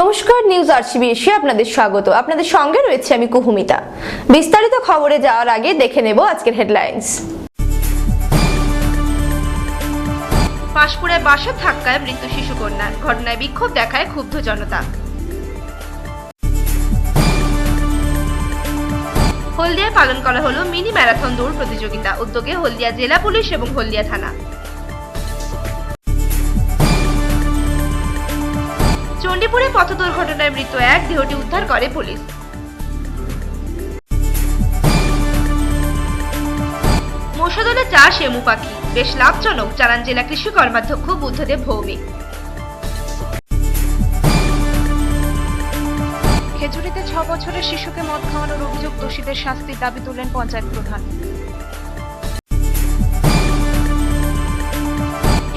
নমস্কার, news RCB এশে আপনাদের স্বাগত। আপনাদের সঙ্গে রয়েছে আমি কুহুমিতা। বিস্তারিত খবরে যাওয়ার আগে দেখে নেব আজকের হেডলাইন্স। পাঁশকুড়ায় বাসের ধাক্কায় মৃত্যু শিশুকন্যার, ঘটনায় বিক্ষোভ দেখায় ক্ষুব্ধ জনতা। হলদিয়ায় পালন করা হলো মিনি ম্যারাথন দৌড় প্রতিযোগিতা, উদ্যোগে হলদিয়া জেলা পুলিশ এবং হলদিয়া থানা। চণ্ডীপুরে পথ দুর্ঘটনায় মৃত এক, দেহটি উদ্ধার করে পুলিশ। মশাদলে চাষ এমু পাখি বেশ লাভজনক, জানান জেলা কৃষি কর্মাধ্যক্ষ বুদ্ধদেব ভৌমিক। খেজুরিতে 6 বছরের শিশুকে মদ খাওয়ানোর অভিযোগ, দোষীদের শাস্তির দাবি তুললেন পঞ্চায়েত প্রধান।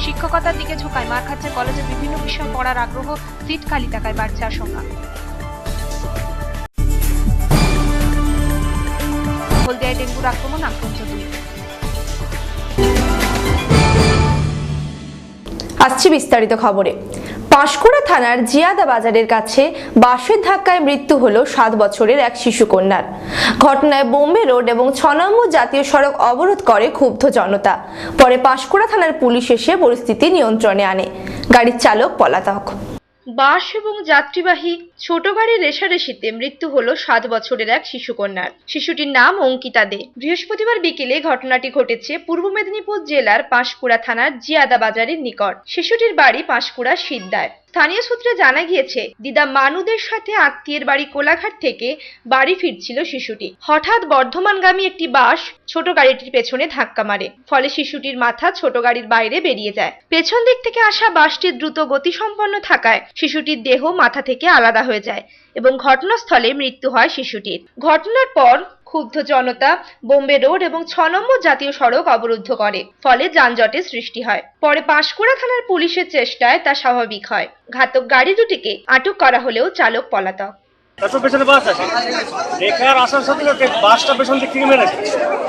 শিক্ষকতার দিকে ঝুঁকায়, মার খাচ্ছে কলেজে বিভিন্ন বিষয় পড়ার আগ্রহ, সিট খালি থাকায় বাড়ছে আশঙ্কা। হলদিয়ায় ডেঙ্গুর আক্রমণ, আক্রান্ত 2। আসছি বিস্তারিত খবরে। পাঁশকুড়া থানার জিয়াদা বাজারের কাছে বাসের ধাক্কায় মৃত্যু হলো 7 বছরের এক শিশু কন্যার। ঘটনায় বোম্বে রোড এবং 6 নম্বর জাতীয় সড়ক অবরোধ করে ক্ষুব্ধ জনতা। পরে পাঁশকুড়া থানার পুলিশ এসে পরিস্থিতি নিয়ন্ত্রণে আনে। গাড়ির চালক পলাতক। বাস এবং যাত্রীবাহী ছোট গাড়ির রেষারেষিতে মৃত্যু হলো 7 বছরের এক শিশুকন্যার। শিশুটির নাম অঙ্কিতা দে। বৃহস্পতিবার বিকেলে ঘটনাটি ঘটেছে পূর্ব মেদিনীপুর জেলার পাঁশকুড়া থানার জিয়াদা বাজারের নিকট। শিশুটির বাড়ি পাঁশকুড়া সিদ্দায়। স্থানীয় সূত্রে জানা গিয়েছে, দিদা মানুদের সাথে আত্মীয়ের বাড়ি কোলাঘাট থেকে বাড়ি ফিরছিল শিশুটি। হঠাৎ বর্ধমানগামী একটি বাস ছোট গাড়িটির পেছনে ধাক্কা মারে, ফলে শিশুটির মাথা ছোট গাড়ির বাইরে বেরিয়ে যায়। পেছন দিক থেকে আসা বাসটি দ্রুত গতিসম্পন্ন থাকায় শিশুটির দেহ মাথা থেকে আলাদা হয়ে যায় এবং ঘটনাস্থলে মৃত্যু হয় শিশুটির। ঘটনার পর ক্ষুব্ধ জনতা বোম্বে রোড এবং 6 নম্বর জাতীয় সড়ক অবরুদ্ধ করে, ফলে যানজটের সৃষ্টি হয়। পরে পাঁশকুড়া থানার পুলিশের চেষ্টায় তা স্বাভাবিক হয়। ঘাতক গাড়ি দুটিকে আটক করা হলেও চালক পলাতক। তারপর পেছনে বাস আছে, রেখার আসার সাথে সাথে বাসটা পেছন দিক থেকে মেরেছে।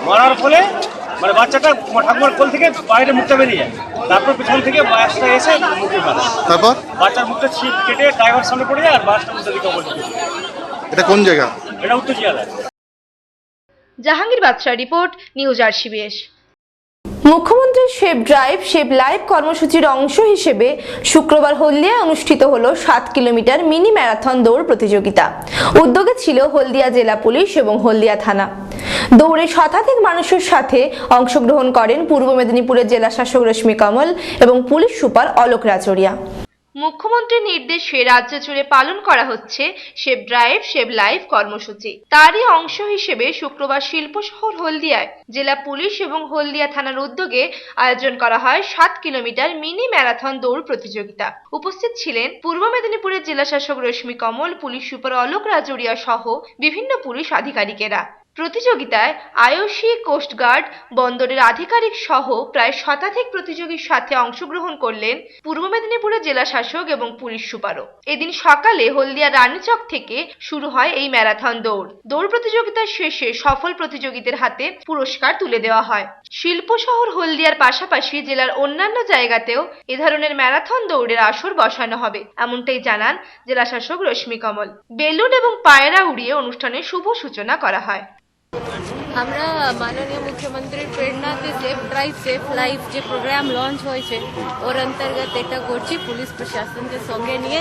মারার ফলে মানে বাচ্চাটা ঠাকুমার কোল থেকে বাইরে মুখটা বেরিয়ে যায়। তারপর পেছন থেকে বাসটা এসে মুখে মারে। তারপর বাচ্চার মুখটা ছিপ কেটে ড্রাইভার সামনে পড়ে যায় আর বাসটা উল্টো দিকে অবস্থিত। এটা কোন জায়গা? এটা উত্তর জিয়াদায়। জাহাঙ্গীর বাদশাহ রিপোর্ট, নিউজ আরসিবিএস। মুখ্যমন্ত্রীর সেভ ড্রাইভ সেভ লাইভ কর্মসূচির অংশ হিসেবে শুক্রবার হলদিয়ায় অনুষ্ঠিত হলো 7 কিলোমিটার মিনি ম্যারাথন দৌড় প্রতিযোগিতা। উদ্যোগে ছিল হলদিয়া জেলা পুলিশ এবং হলদিয়া থানা। দৌড়ে শতাধিক মানুষের সাথে অংশগ্রহণ করেন পূর্ব মেদিনীপুরের জেলা শাসক রশ্মি কমল এবং পুলিশ সুপার অলোক রাজরিয়া। মুখ্যমন্ত্রীর নির্দেশে রাজ্য জুড়ে পালন করা হচ্ছে সেভ ড্রাইভ সেভ লাইভ কর্মসূচি। তারই অংশ হিসেবে শুক্রবার শিল্প শহর হলদিয়ায় জেলা পুলিশ এবং হলদিয়া থানার উদ্যোগে আয়োজন করা হয় 7 কিলোমিটার মিনি ম্যারাথন দৌড় প্রতিযোগিতা। উপস্থিত ছিলেন পূর্ব মেদিনীপুরের জেলা শাসক রশ্মি কমল, পুলিশ সুপার অলোক রাজরিয়া সহ বিভিন্ন পুলিশ আধিকারিকেরা। প্রতিযোগিতায় আইওসি, কোস্টগার্ড, বন্দরের আধিকারিক সহ প্রায় শতাধিক প্রতিযোগীর সাথে অংশগ্রহণ করলেন পূর্ব মেদিনীপুরের জেলা শাসক এবং পুলিশ সুপারও। এদিন সকালে হলদিয়া রানীচক থেকে শুরু হয় এই ম্যারাথন দৌড়। দৌড় প্রতিযোগিতার শেষে সফল প্রতিযোগীদের হাতে পুরস্কার তুলে দেওয়া হয়। শিল্প শহর হলদিয়ার পাশাপাশি জেলার অন্যান্য জায়গাতেও এ ধরনের ম্যারাথন দৌড়ের আসর বসানো হবে, এমনটাই জানান জেলা শাসক রশ্মি কমল। বেলুন এবং পায়রা উড়িয়ে অনুষ্ঠানের শুভ সূচনা করা হয়। আমরা মাননীয় মুখ্যমন্ত্রীর প্রেরণাতে সেফ ড্রাইভ সেফ লাইফ যে প্রোগ্রাম লঞ্চ হয়েছে ওর অন্তর্গত এটা করছি পুলিশ প্রশাসনকে সঙ্গে নিয়ে।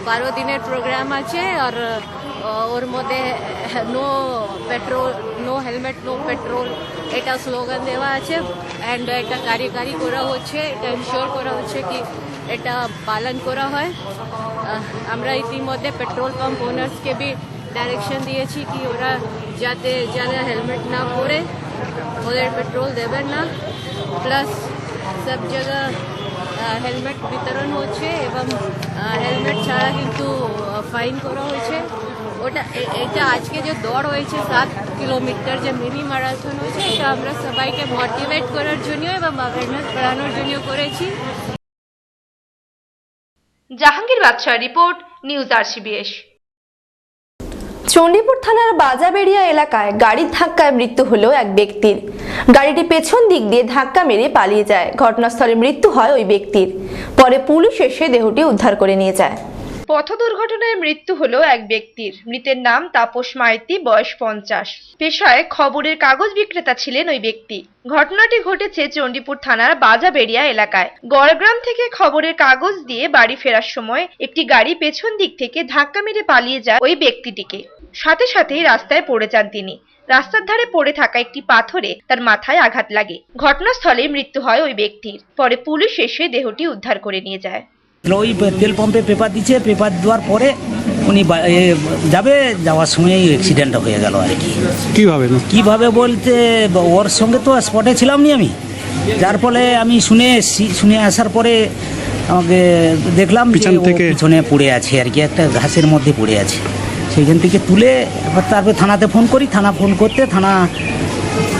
12 দিনের প্রোগ্রাম আছে আর ওর মধ্যে no petrol, no helmet, no petrol এটা স্লোগান দেওয়া আছে। অ্যান্ড এটা কার্যকারী করা হচ্ছে, এটা ইনশিওর করা হচ্ছে কি এটা পালন করা হয়। আমরা ইতিমধ্যে পেট্রোল পাম্প ওনার্সকে বি ডাইরেকশন দিয়েছি কি ওরা যাতে যারা হেলমেট না পরে ওদের পেট্রোল দেবেন না। প্লাস সব জায়গা হেলমেট বিতরণ হচ্ছে এবং হেলমেট ছাড়া কিন্তু ফাইন করা হয়েছে। ওটা এটা আজকে যে দৌড় হয়েছে 7 কিলোমিটার যে মিনি ম্যারাথন হয়েছে, এটা আমরা সবাইকে মোটিভেট করার জন্য এবং অ্যাওয়ারনেস বাড়ানোর জন্য করেছি। জাহাঙ্গীর বাদশাহ রিপোর্ট, নিউজ আরসিবিএস। চণ্ডীপুর থানার বাজাবেড়িয়া এলাকায় গাড়ির ধাক্কায় মৃত্যু হলো এক ব্যক্তির। গাড়িটি পেছন দিক দিয়ে ধাক্কা মেরে পালিয়ে যায়। ঘটনাস্থলে মৃত্যু হয় ওই ব্যক্তির। পরে পুলিশ এসে দেহটি উদ্ধার করে নিয়ে যায়। পথ দুর্ঘটনায় মৃত্যু হলো এক ব্যক্তির। মৃতের নাম তাপস মাইতি, বয়স 50। পেশায় খবরের কাগজ বিক্রেতা ছিলেন ওই ব্যক্তি। ঘটনাটি ঘটেছে চণ্ডীপুর থানার বাজাবেড়িয়া এলাকায়। গড়গ্রাম থেকে খবরের কাগজ দিয়ে বাড়ি ফেরার সময় একটি গাড়ি পেছন দিক থেকে ধাক্কা মেরে পালিয়ে যায় ওই ব্যক্তিটিকে। সাথে সাথেই রাস্তায় পড়ে যান তিনি। রাস্তার ধারে পড়ে থাকা একটি পাথরে তার মাথায় আঘাত লাগে। ঘটনাস্থলে মৃত্যু হয় ওই ব্যক্তির। পরে পুলিশ এসে দেহটি উদ্ধার করে নিয়ে যায়। ওই তেল পাম্পে পেপার দিচ্ছে, পেপার দেওয়ার পরে উনি যাওয়ার সময় অ্যাক্সিডেন্টটা হয়ে গেল আর কি। কিভাবে বলতে ওর সঙ্গে তো স্পটে ছিলাম নি আমি, যার ফলে আমি শুনে আসার পরে আমাকে দেখলাম পিছনে পড়ে আছে আর কি, একটা ঘাসের মধ্যে পড়ে আছে। সেইখান থেকে তুলে তারপরে থানাতে ফোন করি, থানা ফোন করতে থানা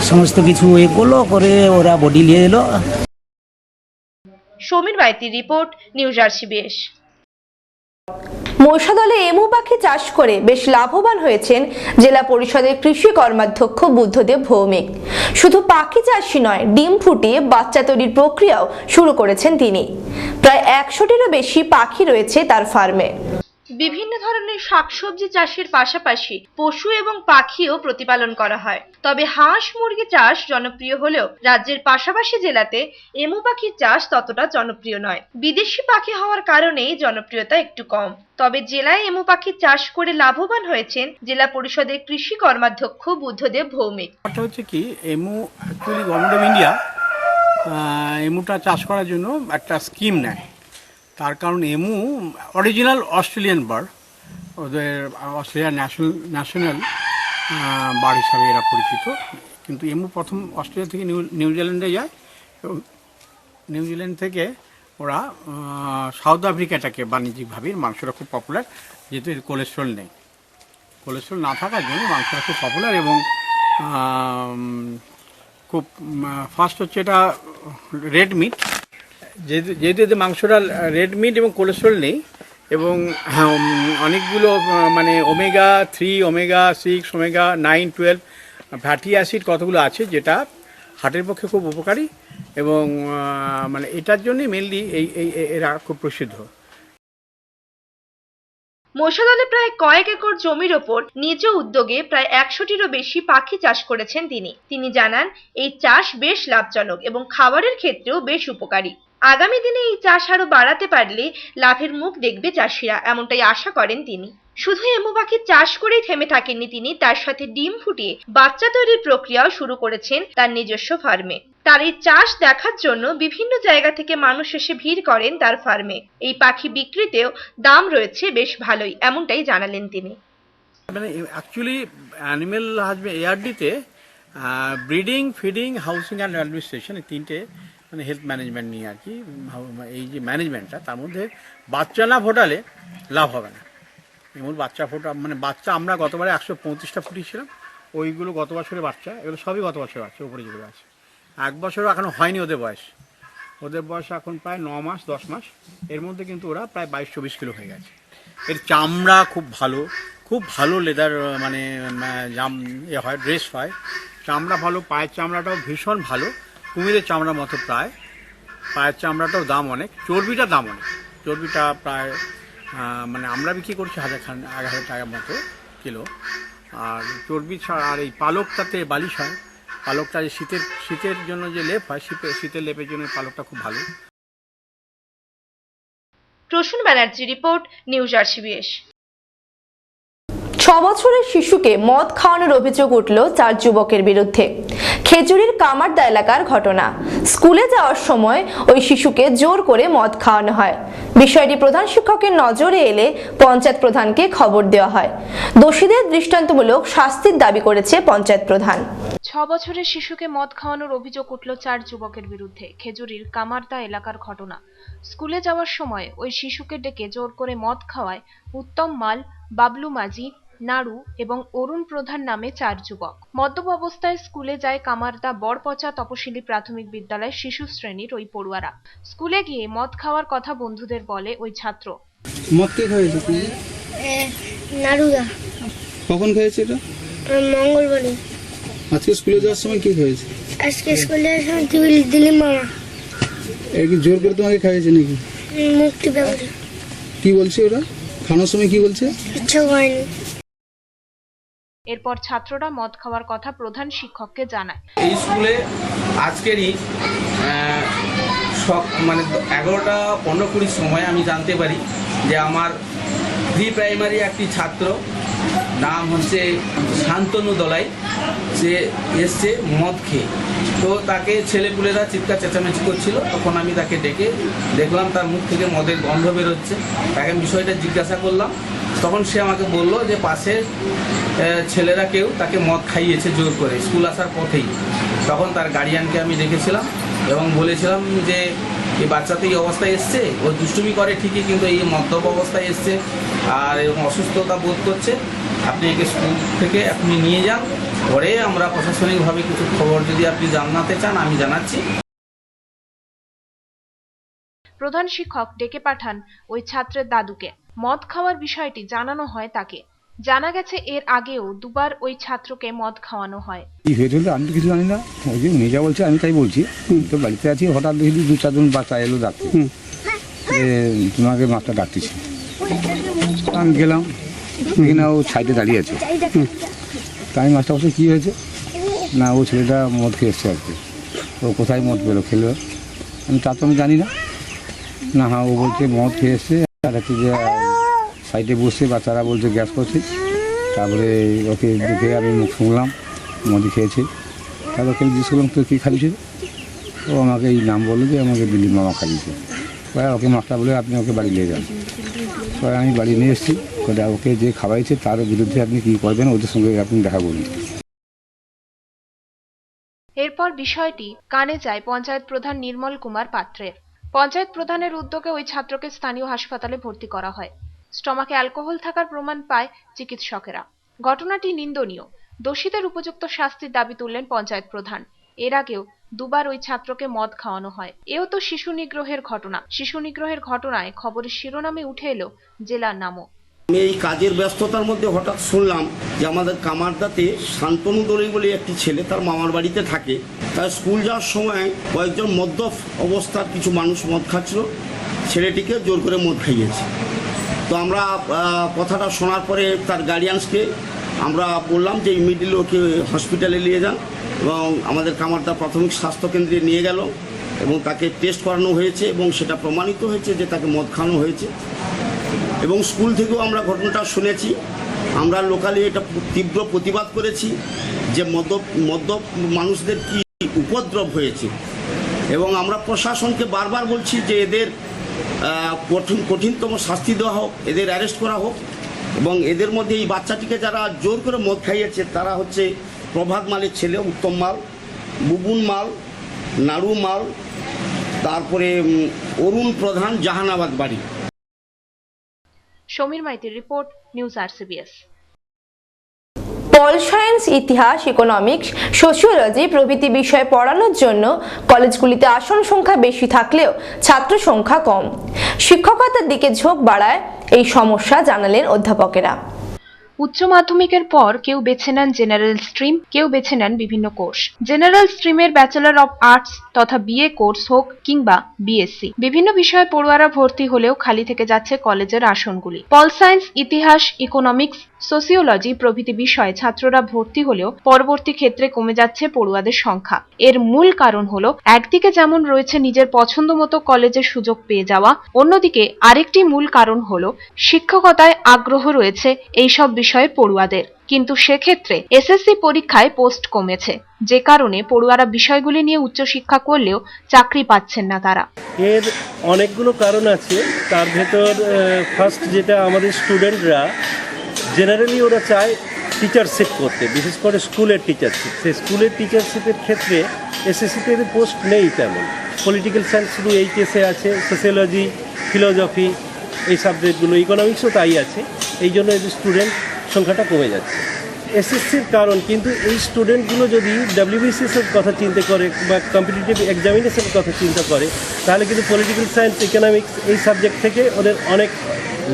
সমস্ত কিছু করলো, করে ওরা বডি নিয়ে এলো। সমীর বাইতির রিপোর্ট, নিউজ RCBS। মহিষাদলে এমু পাখি চাষ করে বেশ লাভবান হয়েছেন জেলা পরিষদের কৃষি কর্মাধ্যক্ষ বুদ্ধদেব ভৌমিক। শুধু পাখি চাষই নয়, ডিম ফুটিয়ে বাচ্চা তৈরির প্রক্রিয়াও শুরু করেছেন তিনি। প্রায় 100টিরও বেশি পাখি রয়েছে তার ফার্মে। বিভিন্ন ধরনের শাকসবজি চাষের পাশাপাশি পশু এবং পাখিও প্রতিপালন করা হয়। তবে হাঁস মুরগি চাষ জনপ্রিয় হলেও রাজ্যের পাশাপাশি জেলাতে এমু পাখির চাষ ততটা জনপ্রিয় নয়। বিদেশি পাখি হওয়ার কারণেই জনপ্রিয়তা একটু কম। তবে জেলায় এমু পাখির চাষ করে লাভবান হয়েছেন জেলা পরিষদের কৃষি কর্মাধ্যক্ষ বুদ্ধদেব ভৌমিক। হচ্ছে কি, emu actually government of India এমুটা চাষ করার জন্য একটা স্কিম নেয়। তার কারণ এমু অরিজিনাল অস্ট্রেলিয়ান বার্ড, ওদের অস্ট্রেলিয়ার ন্যাশনাল বার্ড হিসাবে এরা পরিচিত। কিন্তু এমু প্রথম অস্ট্রেলিয়া থেকে নিউজিল্যান্ডে যায়, এবং নিউজিল্যান্ড থেকে ওরা সাউথ আফ্রিকাটাকে বাণিজ্যিকভাবে মাংসটা খুব পপুলার, যেহেতু এর কোলেস্ট্রল নেই। কোলেস্ট্রল না থাকার জন্য মাংসটা খুব পপুলার, এবং খুব ফার্স্ট হচ্ছে এটা রেড মিট। যেহেতু এতে মাংসটা রেড মিট এবং কোলেস্ট্রল নেই, এবং অনেকগুলো মানে omega 3, omega 6, omega 9, 12 fatty acid কতগুলো আছে, যেটা হার্টের পক্ষে খুব উপকারী, এবং মানে এটার জন্যই মেনলি এরা খুব প্রসিদ্ধ। মহিষাদলে প্রায় কয়েক একর জমির ওপর নিজ উদ্যোগে প্রায় 100টিরও বেশি পাখি চাষ করেছেন তিনি জানান এই চাষ বেশ লাভজনক এবং খাবারের ক্ষেত্রেও বেশ উপকারী। আগামী দিনে এই চাষ আরো বাড়াতে পারলে লাভের মুখ দেখবে চাষিরা, এমনটাই আশা করেন তিনি। শুধু এমু পাখির চাষ করেই থেমে থাকেননি তিনি, তার সাথে ডিম ফুটিয়ে বাচ্চা তৈরির প্রক্রিয়াও শুরু করেছেন তার নিজস্ব ফার্মে। তার এই চাষ দেখার জন্য বিভিন্ন জায়গা থেকে মানুষ এসে ভিড় করেন তার ফার্মে। এই পাখি বিক্রিতেও দাম রয়েছে বেশ ভালোই, এমনটাই জানালেন তিনি। মানে অ্যাকচুয়ালি অ্যানিমেল হাজবেন্ড এআরডিতে breeding, feeding, housing and administration, এই তিনটে মানে হেলথ ম্যানেজমেন্ট নিয়ে আর কি। এই যে ম্যানেজমেন্টটা, তার মধ্যে বাচ্চা না ফোটালে লাভ হবে না। এমন বাচ্চা মানে বাচ্চা আমরা গতবারে 135টা ফুটিয়েছিলাম, ওইগুলো গত বছরের বাচ্চা, এগুলো সবই গত বছরের বাচ্চা, উপরে যেগুলো আছে। 1 বছরও এখনও হয়নি ওদের বয়স এখন প্রায় 9 মাস 10 মাস। এর মধ্যে কিন্তু ওরা প্রায় 22-24 কিলো হয়ে গেছে। এর চামড়া খুব ভালো লেদার মানে হয়, ড্রেস হয়, চামড়া ভালো, পায়ের চামড়াটাও ভীষণ ভালো, কুমিরের চামড়ার মতো প্রায়। পায়ের চামড়াটাও দাম অনেক, চর্বিটা দাম অনেক। চর্বিটা প্রায় মানে আমরা বিক্রি করছি 1,000 টাকার মতো কিলো। আর চর্বি ছাড়া আর এই পালকটাতে বালিশ হয়, পালকটা যে শীতের জন্য যে লেপ হয়, শীতের লেপের জন্য পালকটা খুব ভালো। Prasun Banerjee report, news RCBS। 6 বছরের শিশুকে মদ খাওয়ানোর অভিযোগ উঠল 4 যুবকের বিরুদ্ধে। খেজুরির কামারদা এলাকার ঘটনা। স্কুলে যাওয়ার সময় ওই শিশুকে জোর করে মদ খাওয়ানো হয়। বিষয়টি প্রধান শিক্ষকের নজরে এলে পঞ্চায়েত প্রধানকে খবর দেওয়া হয়। দোষীদের দৃষ্টান্তমূলক শাস্তির দাবি করেছে পঞ্চায়েত প্রধান। 6 বছরের শিশুকে মদ খাওয়ানোর অভিযোগ উঠল 4 যুবকের বিরুদ্ধে। খেজুরির কামারদা এলাকার ঘটনা। স্কুলে যাওয়ার সময় ওই শিশুকে ডেকে জোর করে মদ খাওয়ায় উত্তম মাল, বাবলু মাঝি, নাড়ু এবং অরুণ প্রধান নামে 4 যুবক। মদ্যপ অবস্থায় স্কুলে যায় কামারদা বড়পচা তপশিলি প্রাথমিক বিদ্যালয়ের শিশু শ্রেণীর ওই পড়ুয়ারা। স্কুলে গিয়ে মদ খাওয়ার কথা বন্ধুদের বলে ওই ছাত্র। মদ কে খাইয়েছে তুমি? নাড়ুদা। কখন খাইয়েছে এটা? মঙ্গলবারে। আজকে স্কুলে যাওয়ার সময় কি খাইয়েছে? আজকে স্কুলে যাওয়ার সময় দিলীপ মামা। এর কি জোর করে তোমাকে খাইয়েছে নাকি? মুক্তি ব্যাপারে। কি বলছে ওরা? খাওয়ানোর সময় কি বলছে? ইচ্ছা করেনি। এরপর ছাত্ররা মদ খাওয়ার কথা প্রধান শিক্ষককে জানায়। এই স্কুলে আজকেরই মানে 11টা 15-20 সময় আমি জানতে পারি যে আমার প্রি প্রাইমারি একটি ছাত্র, নাম হচ্ছে শান্তনু দলাই, সে এসছে মদ খেয়ে। তো তাকে ছেলেপুলেরা চিৎকার চেঁচামেচি করছিল, তখন আমি তাকে ডেকে দেখলাম তার মুখ থেকে মদের গন্ধ বেরোচ্ছে। তাকে বিষয়টা জিজ্ঞাসা করলাম, তখন সে আমাকে বলল যে পাশের ছেলেরা কেউ তাকে মদ খাইয়েছে জোর করে স্কুল আসার পথেই। তখন তার গার্ডিয়ানকে আমি ডেকেছিলাম এবং বলেছিলাম যে এই বাচ্চা তো এই অবস্থায় এসছে, ও দুষ্টুমি করে ঠিকই, কিন্তু এই মদ্যপ অবস্থায় এসছে আর এরকম অসুস্থতা বোধ করছে, আপনি একে স্কুল থেকে আপনি নিয়ে যান। পরে আমরা প্রশাসনিকভাবে কিছু খবর যদি আপনি জানাতে চান আমি জানাচ্ছি। প্রধান শিক্ষক ডেকে পাঠান ওই ছাত্রের দাদুকে। মদ খাওয়ার বিষয়টি জানানো হয় তাকে। জানা গেছে এর আগেও দুবার ওই ছাত্রকে মদ খাওয়ানো হয়। কি হয়েছিল আমি তো কিছু জানি না, ওই যে নিজা বলছে আমি তাই বলছি। তো বাড়িতে আছি, হঠাৎ দেখি 2-4 জন বাচ্চা এলো ডাকতে, তোমাকে মাছটা ডাকতেছি। আমি গেলাম, দেখি না ও সাইডে দাঁড়িয়ে আছে। তাই মাছটা বলছে কী হয়েছে, না ও ছেলেটা মদ খেয়ে এসছে আর কি। ও কোথায় মদ পেলো খেলো, আমি তা তো আমি জানি না। না হ্যাঁ, ও বলছে মদ খেয়ে এসছে, আর হচ্ছে যে সাইডে বসে বাচ্চারা বলছে গ্যাস করছে। তারপরে ওকে দেখে আমি মুখ শুনলাম মদি খেয়েছে। তারপর ওকে জিজ্ঞেস করলাম তো কী খাইছে, ও আমাকে এই নাম বললো যে আমাকে দিলীপ মামা খাইয়েছে। ওকে মাস্টার বলে আপনি ওকে বাড়ি নিয়ে যান। আমি বাড়ি নিয়ে এসেছি, ওকে যে খাওয়াইছে তার বিরুদ্ধে আপনি কী করবেন, ওদের সঙ্গে আপনি দেখা করুন। এরপর বিষয়টি কানে যায় পঞ্চায়েত প্রধান নির্মল কুমার পাত্রের। পঞ্চায়েত প্রধানের উদ্যোগে ওই ছাত্রকে স্থানীয় হাসপাতালে ভর্তি করা হয়। স্টমাকে অ্যালকোহল থাকার প্রমাণ পায় চিকিৎসকেরা। ঘটনাটি নিন্দনীয়। দোষীদের উপযুক্ত শাস্তির দাবি তুললেন পঞ্চায়েত প্রধান। এর আগেও দুবার ওই ছাত্রকে মদ খাওয়ানো হয়। এও তো শিশু নিগ্রহের ঘটনা। শিশু নিগ্রহের ঘটনায় খবরের শিরোনামে উঠে এলো জেলার নামও। আমি এই কাজের ব্যস্ততার মধ্যে হঠাৎ শুনলাম যে আমাদের কামারদাতে শান্তনু দোলাই বলে একটি ছেলে তার মামার বাড়িতে থাকে। তার স্কুল যাওয়ার সময় কয়েকজন মদ্যপ অবস্থার কিছু মানুষ মদ খাচ্ছিল, ছেলেটিকে জোর করে মদ খাইয়েছে। তো আমরা কথাটা শোনার পরে তার গার্ডিয়ানসকে আমরা বললাম যে ইমিডিয়েটলি ওকে হসপিটালে নিয়ে যান, এবং আমাদের কামারদা প্রাথমিক স্বাস্থ্যকেন্দ্রে নিয়ে গেল এবং তাকে টেস্ট করানো হয়েছে এবং সেটা প্রমাণিত হয়েছে যে তাকে মদ খাওয়ানো হয়েছে। এবং স্কুল থেকেও আমরা ঘটনাটা শুনেছি। আমরা লোকালি এটা তীব্র প্রতিবাদ করেছি যে মদ্যপ মানুষদের কি উপদ্রব হয়েছে, এবং আমরা প্রশাসনকে বারবার বলছি যে এদের কঠিনতম শাস্তি দেওয়া হোক, এদের অ্যারেস্ট করা হোক। এবং এদের মধ্যে এই বাচ্চাটিকে যারা জোর করে মদ খাইয়েছে তারা হচ্ছে প্রভাত মালের ছেলে উত্তম মাল, বুবুন মাল, নাড়ু মাল, তারপরে অরুণ প্রধান, জাহানাবাদ বাড়ি। সমীর মাইতির report, news RCBS। Pol science, ইতিহাস, ইকোনমিক্স, সোশিওলজি প্রভৃতি বিষয় পড়ানোর জন্য কলেজগুলিতে আসন সংখ্যা বেশি থাকলেও ছাত্র সংখ্যা কম। শিক্ষকতার দিকে ঝোঁক বাড়ায় এই সমস্যা জানালেন অধ্যাপকেরা। উচ্চ মাধ্যমিকের পর কেউ বেছে নেন জেনারেল স্ট্রিম, কেউ বেছে নেন বিভিন্ন কোর্স। জেনারেল স্ট্রিমের ব্যাচেলর অব আর্টস তথা বিএ কোর্স হোক কিংবা বিএসসি, বিভিন্ন বিষয়ে পড়ুয়ারা ভর্তি হলেও খালি থেকে যাচ্ছে কলেজের আসনগুলি। পল সায়েন্স, ইতিহাস, ইকোনমিক্স, সোশিওলজি প্রভৃতি বিষয়ে ছাত্ররা ভর্তি হলেও পরবর্তী ক্ষেত্রে কমে যাচ্ছে পড়ুয়াদের সংখ্যা। এর মূল কারণ হলো একদিকে যেমন রয়েছে নিজের পছন্দ মতো কলেজের সুযোগ পেয়ে যাওয়া, অন্যদিকে আরেকটি মূল কারণ হলো শিক্ষকতায় আগ্রহ রয়েছে এইসব বিষয়ে পড়ুয়াদের, কিন্তু সেক্ষেত্রে এসএসসি পরীক্ষায় পোস্ট কমেছে, যে কারণে পড়ুয়ারা বিষয়গুলি নিয়ে উচ্চশিক্ষা করলেও চাকরি পাচ্ছেন না তারা। এর অনেকগুলো কারণ আছে। তার ভেতর ফার্স্ট যেটা, আমাদের স্টুডেন্টরা জেনারেলি ওরা চায় টিচারশিপ করতে, বিশেষ করে স্কুলের টিচারশিপ। সেই স্কুলের টিচারশিপের ক্ষেত্রে এসএসসিতে পোস্ট নেই তেমন। পলিটিক্যাল সায়েন্স শুধু এইচএসে আছে, সোশিওলজি, ফিলোসফি এই সাবজেক্টগুলো, ইকোনমিক্সও তাই আছে। এই জন্য এদের স্টুডেন্ট সংখ্যাটা কমে যাচ্ছে। এসএসসির কারণ, কিন্তু এই স্টুডেন্টগুলো যদি ডাব্লিউবিসিএসের কথা চিন্তা করে বা কম্পিটিটিভ এক্সামিনেশনের কথা চিন্তা করে, তাহলে কিন্তু পলিটিক্যাল সায়েন্স, ইকোনমিক্স এই সাবজেক্ট থেকে ওদের অনেক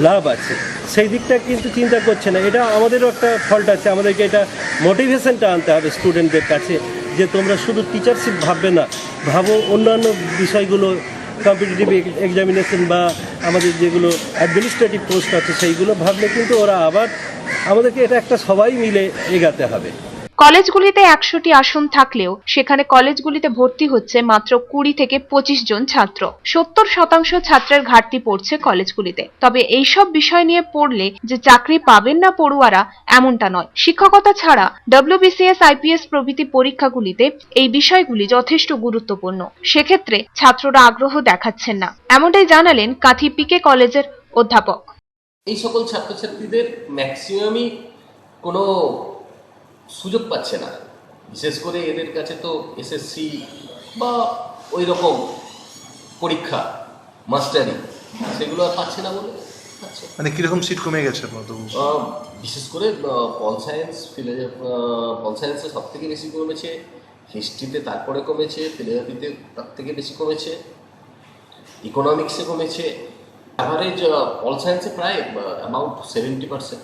লাভ আছে। সেই দিকটা কিন্তু চিন্তা করছে না। এটা আমাদেরও একটা ফল্ট আছে। আমাদেরকে এটা মোটিভেশনটা আনতে হবে স্টুডেন্টদের কাছে, যে তোমরা শুধু টিচারশিপ ভাববে না, ভাবো অন্যান্য বিষয়গুলো কম্পিটিটিভ এক্সামিনেশন বা আমাদের যেগুলো অ্যাডমিনিস্ট্রেটিভ পোস্ট আছে সেইগুলো ভাবলে কিন্তু ওরা আবার আমাদেরকে এটা একটা সবাই মিলে এগাতে হবে। কলেজগুলিতে 100টি আসন থাকলেও সেখানে কলেজগুলিতে ভর্তি হচ্ছে মাত্র 20 থেকে 25 জন ছাত্র। 70% ছাত্রের ঘাটতি পড়ছে কলেজগুলিতে। তবে এইসব বিষয় নিয়ে পড়লে যে চাকরি পাবেন না পড়ুয়ারা এমনটা নয়। শিক্ষকতা ছাড়া WBCS, IPS প্রভৃতি পরীক্ষাগুলিতে এই বিষয়গুলি যথেষ্ট গুরুত্বপূর্ণ। সেক্ষেত্রে ছাত্ররা আগ্রহ দেখাচ্ছেন না, এমনটাই জানালেন কাঁথি পিকে কলেজের অধ্যাপক। এই সকল ছাত্রছাত্রীদের ম্যাক্সিমামই কোনো সুযোগ পাচ্ছে না, বিশেষ করে এদের কাছে তো SSC বা ওই রকম পরীক্ষা মাস্টারি সেগুলো আর পাচ্ছে না বলে পাচ্ছে। মানে কীরকম সিট কমে গেছে? বিশেষ করে পল সায়েন্সে সব থেকে বেশি কমেছে, হিস্ট্রিতে তারপরে কমেছে, ফিলোসফিতে তার থেকে বেশি কমেছে, ইকোনমিক্সে কমেছে। অ্যাভারেজ পল সায়েন্সে প্রায় অ্যাবাউট 70%,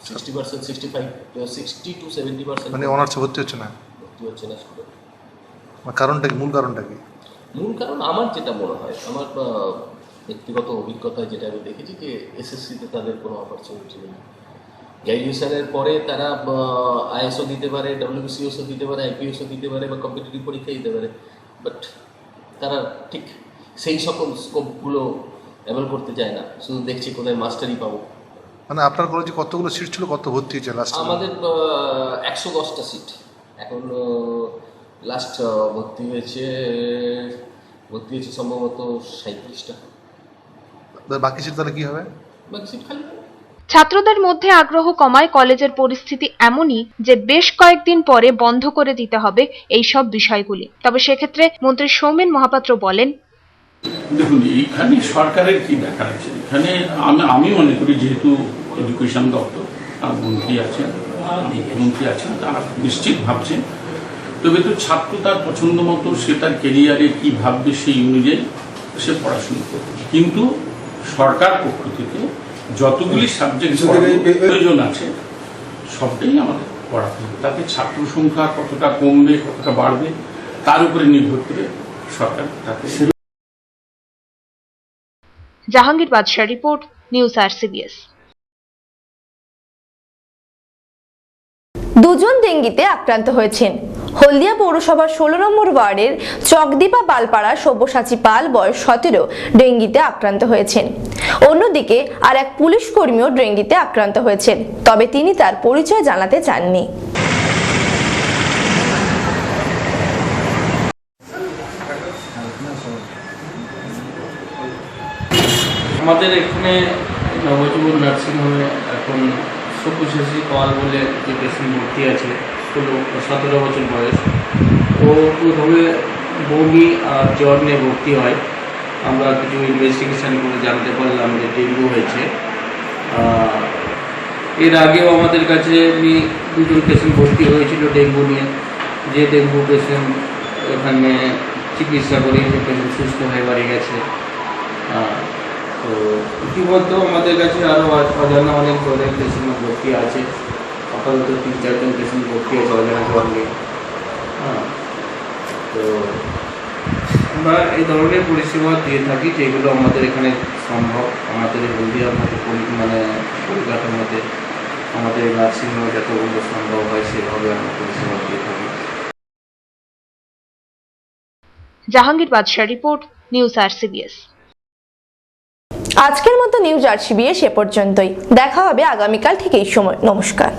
60%, 65, 60 to 70%। মানে অনার্সে ভর্তি হচ্ছে না স্টুডেন্ট। কারণটা কি? মূল কারণটা কি? মূল কারণ আমার যেটা মনে হয়, আমার ব্যক্তিগত অভিজ্ঞতায় যেটা আমি দেখেছি যে SSCতে তাদের কোনো অপরচুনিটি নেই। গ্র্যাজুয়েশনের পরে তারা ISO দিতে পারে, WBCSও দিতে পারে, IPSও দিতে পারে বা কম্পিটিটিভ পরীক্ষা দিতে পারে, বাট তারা ঠিক সেই সকল স্কোপগুলো অ্যাভেল করতে চায় না, শুধু দেখছি কোথায় মাস্টারি পাবো। মানে আপনার কলেজে কতগুলো সিট ছিল, কত ভর্তি হয়েছে লাস্ট? আমাদের 110টা সিট। এখন লাস্ট ভর্তি হয়েছে সম্ভবত 37টা। বাকি সিট তাহলে কি হবে? বাকি সিট খালি হবে। ছাত্রদের মধ্যে আগ্রহ কমায় কলেজের পরিস্থিতি এমনই যে বেশ কয়েকদিন পরে বন্ধ করে দিতে হবে এই সব বিষয়গুলি। তবে সেক্ষেত্রে মন্ত্রী সৌমেন মহাপাত্র বলেন, দেখুন এইখানে সরকারের কি দেখা আছে, এখানে আমি মনে করি যেহেতু এডুকেশন দপ্তর মন্ত্রী আছেন, মুখ্যমন্ত্রী আছেন, তারা নিশ্চিত ভাবছেন। তবে তো ছাত্র তার পছন্দ মতো সে তার কেরিয়ারে কি ভাববে সেই অনুযায়ী সে পড়াশোনা করবে, কিন্তু সরকার পক্ষ থেকে যতগুলি সাবজেক্ট প্রয়োজন আছে সবটাই আমাদের পড়াতে হবে। তাতে ছাত্র সংখ্যা কতটা কমবে কতটা বাড়বে তার উপরে নির্ভর করে সরকার তাকে। জাহাঙ্গীর বাদশাহ রিপোর্ট, নিউজ RCBS। দুজন ডেঙ্গিতে আক্রান্ত হয়েছেন। হলদিয়া পৌরসভার 16 নম্বর ওয়ার্ডের চকদীপা পালপাড়া সব্যসাচী পাল বয়স 17 ডেঙ্গিতে আক্রান্ত হয়েছেন। অন্যদিকে আর এক পুলিশ কর্মীও ডেঙ্গিতে আক্রান্ত হয়েছেন, তবে তিনি তার পরিচয় জানাতে চাননি। আমাদের এখানে নবজীবন নার্সিংহোমে এখন সব্যসাচী পাল বলে যে পেশেন্ট ভর্তি আছে, 17 বছর বয়স। ও প্রথমে বমি আর জ্বর নিয়ে ভর্তি হয়। আমরা কিছু ইনভেস্টিগেশন করে জানতে পারলাম যে ডেঙ্গু হয়েছে। এর আগেও আমাদের কাছে দুজন পেশেন্ট ভর্তি হয়েছিল ডেঙ্গু নিয়ে, যে ডেঙ্গু পেশেন্ট এখানে চিকিৎসা করে পেশেন্ট সুস্থ হয়ে বাড়ি গেছে। তো ইতিমধ্যে আমাদের কাছে আরও অজানা অনেক জ্বরের পেশেন্ট ভর্তি আছে, আপাতত 3-4 জন পেশেন্ট ভর্তি আছে অজানা জ্বর নিয়ে। তো আমরা এই ধরনের পরিষেবা দিয়ে থাকি যেগুলো আমাদের এখানে সম্ভব, আমাদের হলদিয়ার মতো পরিকাঠামোতে আমাদের নার্সিংহোমে যতগুলো সম্ভব হয় সেভাবে আমরা পরিষেবা দিয়ে থাকি। জাহাঙ্গীর বাদশাহ রিপোর্ট, নিউজ RCBS। আজকের মতো নিউজ RCBS এ পর্যন্তই। দেখা হবে আগামীকাল ঠিক এই সময়। নমস্কার।